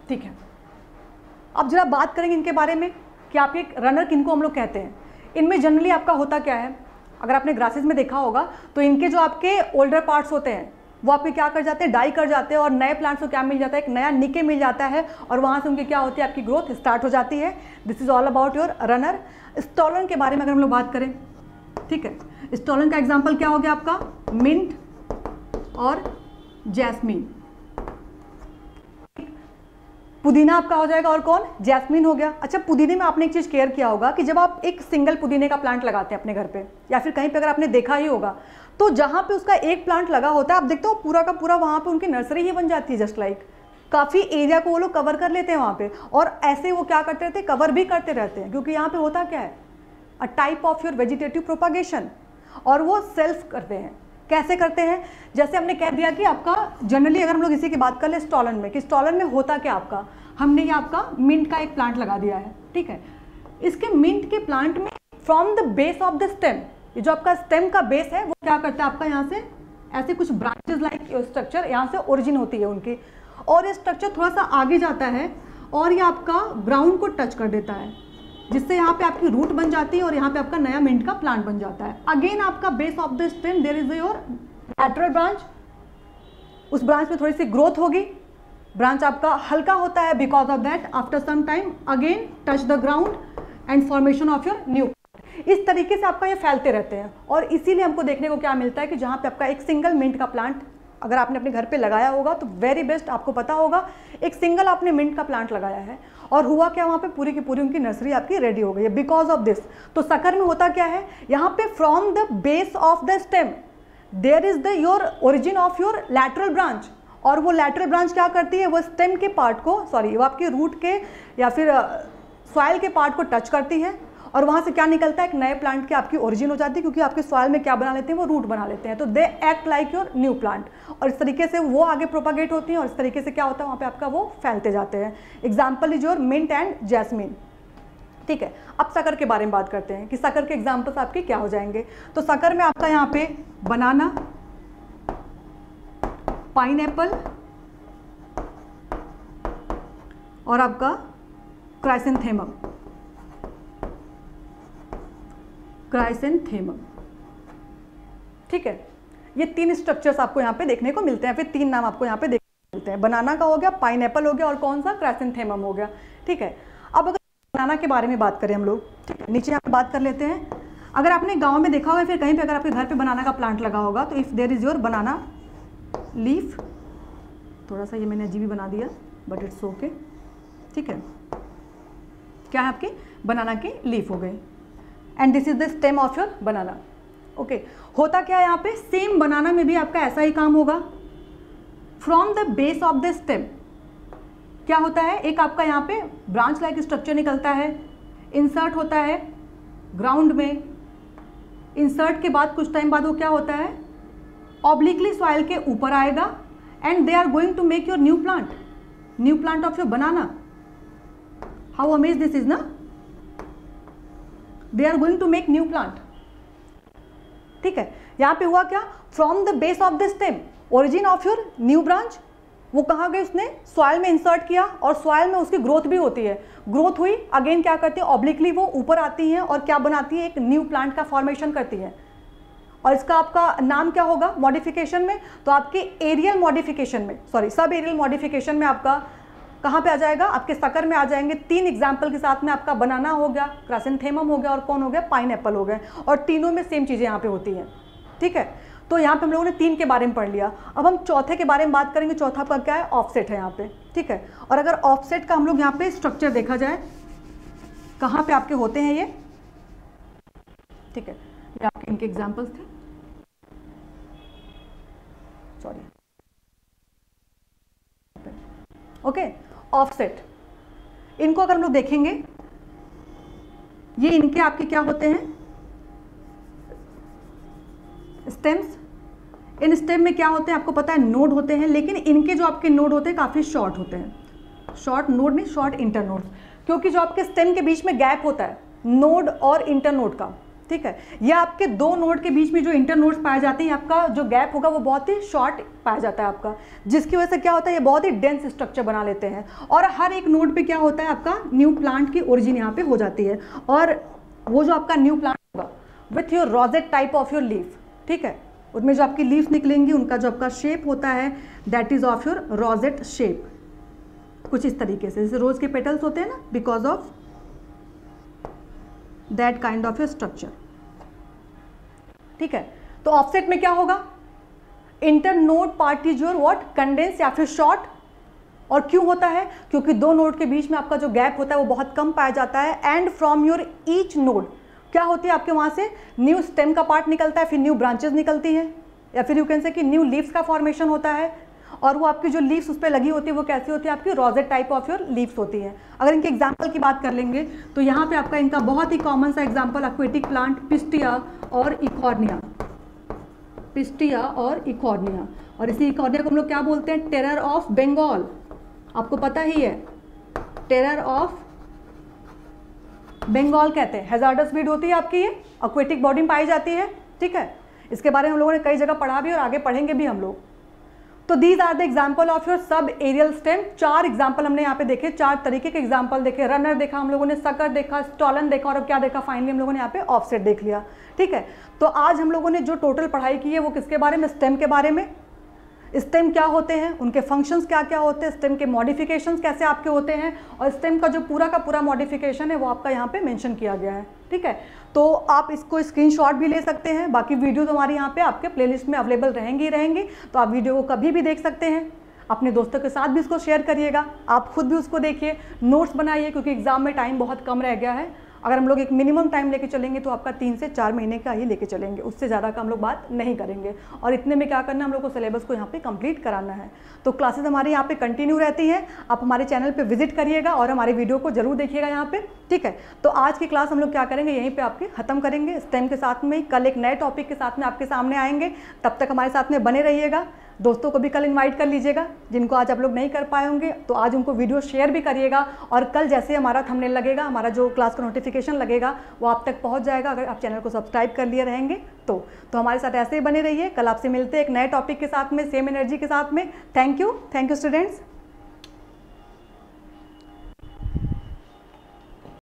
ठीक है। अब जरा बात करेंगे इनके बारे में कि आपके रनर किनको हम लोग कहते हैं। इनमें जनरली आपका होता क्या है, अगर आपने ग्रासेस में देखा होगा तो इनके जो आपके ओल्डर पार्ट्स होते हैं वो आपके क्या कर जाते हैं, डाई कर जाते हैं, और नए प्लांट्स को क्या मिल जाता है, एक नया निके मिल जाता है, और वहाँ से उनकी क्या होती है, आपकी ग्रोथ स्टार्ट हो जाती है। This is all about your runner. Stolen के बारे में अगर हम लोग बात करें, ठीक है, स्टॉलन का एग्जाम्पल क्या हो गया आपका, मिंट और जैस्मीन। पुदीना आपका हो जाएगा, और कौन, जैस्मीन हो गया। अच्छा, पुदीने में आपने एक चीज़ केयर किया होगा कि जब आप एक सिंगल पुदीने का प्लांट लगाते हैं अपने घर पे, या फिर कहीं पे अगर आपने देखा ही होगा, तो जहाँ पे उसका एक प्लांट लगा होता है आप देखते हो पूरा का पूरा वहाँ पे उनकी नर्सरी ही बन जाती है, जस्ट लाइक काफ़ी एरिया को वो लोग कवर कर लेते हैं वहाँ पे, और ऐसे वो क्या करते रहते हैं, कवर भी करते रहते हैं, क्योंकि यहाँ पे होता क्या है, a type of your vegetative propagation, और वो सेल्फ करते हैं। कैसे करते हैं, जैसे हमने कह दिया कि आपका जनरली अगर हम लोग इसी की बात कर ले स्टॉलन में, कि स्टॉलन में होता क्या आपका, हमने ये आपका मिंट का एक प्लांट लगा दिया है, ठीक है। इसके मिंट के प्लांट में from the base of the stem, ये जो आपका स्टेम का बेस है वो क्या करता है आपका, यहाँ से ऐसे कुछ ब्रांचेस लाइक स्ट्रक्चर यहाँ से ओरिजिन होती है उनकी, और ये स्ट्रक्चर थोड़ा सा आगे जाता है और ये आपका ग्राउंड को टच कर देता है, जिससे यहाँ पे आपकी रूट बन जाती है और यहाँ पे आपका नया मिंट का प्लांट बन जाता है। अगेन आपका base of the stem there is your lateral branch, उस ब्रांच में थोड़ी सी ग्रोथ होगी, ब्रांच आपका हल्का होता है, because of that after some time again touch the ground and formation of your new. इस तरीके से आपका ये फैलते रहते हैं, और इसीलिए हमको देखने को क्या मिलता है कि जहाँ पे आपका एक सिंगल मिंट का प्लांट अगर आपने अपने घर पे लगाया होगा तो वेरी बेस्ट, आपको पता होगा एक सिंगल आपने मिंट का प्लांट लगाया है और हुआ क्या, वहाँ पे पूरी की पूरी उनकी नर्सरी आपकी रेडी हो गई है बिकॉज ऑफ दिस। तो सकर में होता क्या है, यहाँ पे from the base of the stem there is the your origin of your lateral branch, और वो लैटरल ब्रांच क्या करती है, वो स्टेम के पार्ट को, सॉरी वो आपके रूट के या फिर सॉइल के पार्ट को टच करती है और वहाँ से क्या निकलता है, एक नए प्लांट की आपकी ओरिजिन हो जाती है, क्योंकि आपके सॉइल में क्या बना लेते हैं, वो रूट बना लेते हैं। तो they act like your new plant, और इस तरीके से वो आगे प्रोपागेट होती हैं और इस तरीके से क्या होता है, वहाँ पे आपका वो फैलते जाते हैं। Example is your mint and jasmine. ठीक है, अब सकर के बारे में बात करते हैं कि सकर के एग्जाम्पल्स आपके क्या हो जाएंगे। तो सकर में आपका यहाँ पे बनाना, पाइनएप्पल और आपका क्राइसेंथेमम, क्राइसेंथेमम। ठीक है, ये 3 स्ट्रक्चर्स आपको यहाँ पे देखने को मिलते हैं, फिर 3 नाम आपको यहाँ पे देखने को मिलते हैं। बनाना का हो गया, पाइनएप्पल हो गया और कौन सा, क्राइसेंथेमम हो गया। ठीक है, अब अगर बनाना के बारे में बात करें हम लोग, ठीक है, नीचे यहाँ पे बात कर लेते हैं। अगर आपने गाँव में देखा होगा, फिर कहीं पर अगर आपके घर पर बनाना का प्लांट लगा होगा, तो if there is your banana leaf, थोड़ा सा ये मैंने अजीब बना दिया बट इट्स ओके। ठीक है, क्या है, आपके बनाना के लीफ हो गए and this is the stem of your banana. Okay, होता क्या है यहाँ पे, सेम बनाना में भी आपका ऐसा ही काम होगा। From the base of the stem क्या होता है, एक आपका यहाँ पे ब्रांच लाइक स्ट्रक्चर निकलता है, इंसर्ट होता है ग्राउंड में। इंसर्ट के बाद कुछ टाइम बाद वो क्या होता है, ऑब्लिकली सॉइल के ऊपर आएगा and they are going to make your new plant of your banana. How amaze this is ना, they are going to make new plant। ठीक है, यहाँ पे हुआ क्या, from the base of the stem origin of your new branch, वो कहाँ गए, उसने सॉइल में इंसर्ट किया और सॉइल में उसकी ग्रोथ भी होती है। ग्रोथ हुई, अगेन क्या करती है, ऑब्लिकली वो ऊपर आती हैं और क्या बनाती है, एक न्यू प्लांट का फॉर्मेशन करती है। और इसका आपका नाम क्या होगा मॉडिफिकेशन में, तो आपके एरियल मॉडिफिकेशन में, सॉरी सब एरियल मॉडिफिकेशन में आपका कहाँ पे आ जाएगा, आपके सकर में आ जाएंगे। 3 एग्जाम्पल के साथ में आपका बनाना हो गया, क्राइसेंथेमम हो गया और कौन हो गया, पाइनएप्पल हो गए, और तीनों में सेम चीज़ें यहाँ पे होती हैं। ठीक है, तो यहाँ पे हम लोगों ने 3 के बारे में पढ़ लिया। अब हम चौथे के बारे में बात करेंगे। चौथा का क्या है, ऑफसेट है यहाँ पे। ठीक है, और अगर ऑफसेट का हम लोग यहाँ पे स्ट्रक्चर देखा जाए, कहाँ पे आपके होते हैं ये, ठीक है, ये आपके इनके एग्जाम्पल्स थे, सॉरी, ओके। ऑफसेट, इनको अगर हम लोग देखेंगे, ये इनके आपके क्या होते हैं, स्टेम्स। इन स्टेम में क्या होते हैं आपको पता है, नोड होते हैं, लेकिन इनके जो आपके नोड होते हैं काफ़ी शॉर्ट होते हैं। शॉर्ट नोड नहीं, शॉर्ट इंटर नोड, क्योंकि जो आपके स्टेम के बीच में गैप होता है नोड और इंटर नोड का, ठीक है, यह आपके 2 नोड के बीच में जो इंटर नोड्स पाए जाते हैं, आपका जो गैप होगा वो बहुत ही शॉर्ट पाया जाता है आपका, जिसकी वजह से क्या होता है, ये बहुत ही डेंस स्ट्रक्चर बना लेते हैं और हर एक नोड पे क्या होता है, आपका न्यू प्लांट की ओरिजिन यहाँ पे हो जाती है। और वो जो आपका न्यू प्लांट होगा with your rosette type of your leaf, ठीक है, उसमें जो आपकी लीव्स निकलेंगी उनका जो आपका शेप होता है that is of your rosette shape, कुछ इस तरीके से, जैसे रोज के पेटल्स होते हैं ना, because of that kind of your structure. ठीक है, तो ऑफसेट में क्या होगा, inter node part is your what, condense या फिर शॉर्ट। और क्यों होता है, क्योंकि 2 नोड के बीच में आपका जो गैप होता है वो बहुत कम पाया जाता है। And from your each node क्या होती है, आपके वहाँ से न्यू स्टेम का पार्ट निकलता है, फिर न्यू ब्रांचेस निकलती हैं, या फिर यू कैन से कि न्यू लीव्स का फॉर्मेशन होता है। और वो आपकी जो लीव्स उस पर लगी होती है वो कैसी होती है, आपकी rosette type of your leaves होती है। अगर इनके एग्जाम्पल की बात कर लेंगे तो यहाँ पे आपका इनका बहुत ही कॉमन सा एग्जाम्पल एक्वेटिक प्लांट पिस्टिया और इकॉर्निया, पिस्टिया और इकॉर्निया। और इसी इकॉर्निया को हम लोग क्या बोलते हैं, टेरर ऑफ बंगाल, आपको पता ही है, टेरर ऑफ बंगाल कहते हैं। हैजार्डस वीड होती है आपकी, ये एक्वेटिक बॉडी में पाई जाती है। ठीक है, इसके बारे में हम लोगों ने कई जगह पढ़ा भी और आगे पढ़ेंगे भी हम लोग। तो these are the example of your sub aerial stem. 4 example हमने यहाँ पे देखे, 4 तरीके के एग्जाम्पल देखे। रनर देखा हम लोगों ने, सकर देखा, स्टॉलन देखा और अब क्या देखा, फाइनली हम लोगों ने यहाँ पे ऑफसेट देख लिया। ठीक है, तो आज हम लोगों ने जो टोटल पढ़ाई की है वो किसके बारे में, स्टेम के बारे में। स्टेम क्या होते हैं, उनके फंक्शंस क्या क्या होते हैं, स्टेम के मॉडिफिकेशंस कैसे आपके होते हैं, और स्टेम का जो पूरा का पूरा मॉडिफिकेशन है वो आपका यहाँ पे मेंशन किया गया है। ठीक है, तो आप इसको स्क्रीनशॉट भी ले सकते हैं। बाकी वीडियो हमारी यहाँ पे आपके प्लेलिस्ट में अवेलेबल रहेंगी, तो आप वीडियो को कभी भी देख सकते हैं। अपने दोस्तों के साथ भी इसको शेयर करिएगा, आप खुद भी उसको देखिए, नोट्स बनाइए, क्योंकि एग्जाम में टाइम बहुत कम रह गया है। अगर हम लोग एक मिनिमम टाइम लेके चलेंगे तो आपका 3 से 4 महीने का ही लेके चलेंगे, उससे ज़्यादा का हम लोग बात नहीं करेंगे। और इतने में क्या करना है, हम लोग को सिलेबस को यहाँ पे कंप्लीट कराना है। तो क्लासेस हमारे यहाँ पे कंटिन्यू रहती हैं, आप हमारे चैनल पे विजिट करिएगा और हमारे वीडियो को जरूर देखिएगा यहाँ पे। ठीक है, तो आज की क्लास हम लोग क्या करेंगे, यहीं पे आपके ख़त्म करेंगे स्टेम के साथ में। कल एक नए टॉपिक के साथ में आपके सामने आएंगे, तब तक हमारे साथ में बने रहिएगा। दोस्तों को भी कल इनवाइट कर लीजिएगा, जिनको आज आप लोग नहीं कर पाए होंगे, तो आज उनको वीडियो शेयर भी करिएगा। और कल जैसे हमारा थंबनेल लगेगा, हमारा जो क्लास का नोटिफिकेशन लगेगा वो आप तक पहुंच जाएगा, अगर आप चैनल को सब्सक्राइब कर लिए रहेंगे तो हमारे साथ ऐसे ही बने रहिए। कल आपसे मिलते हैं एक नए टॉपिक के साथ में, सेम एनर्जी के साथ में। Thank you students.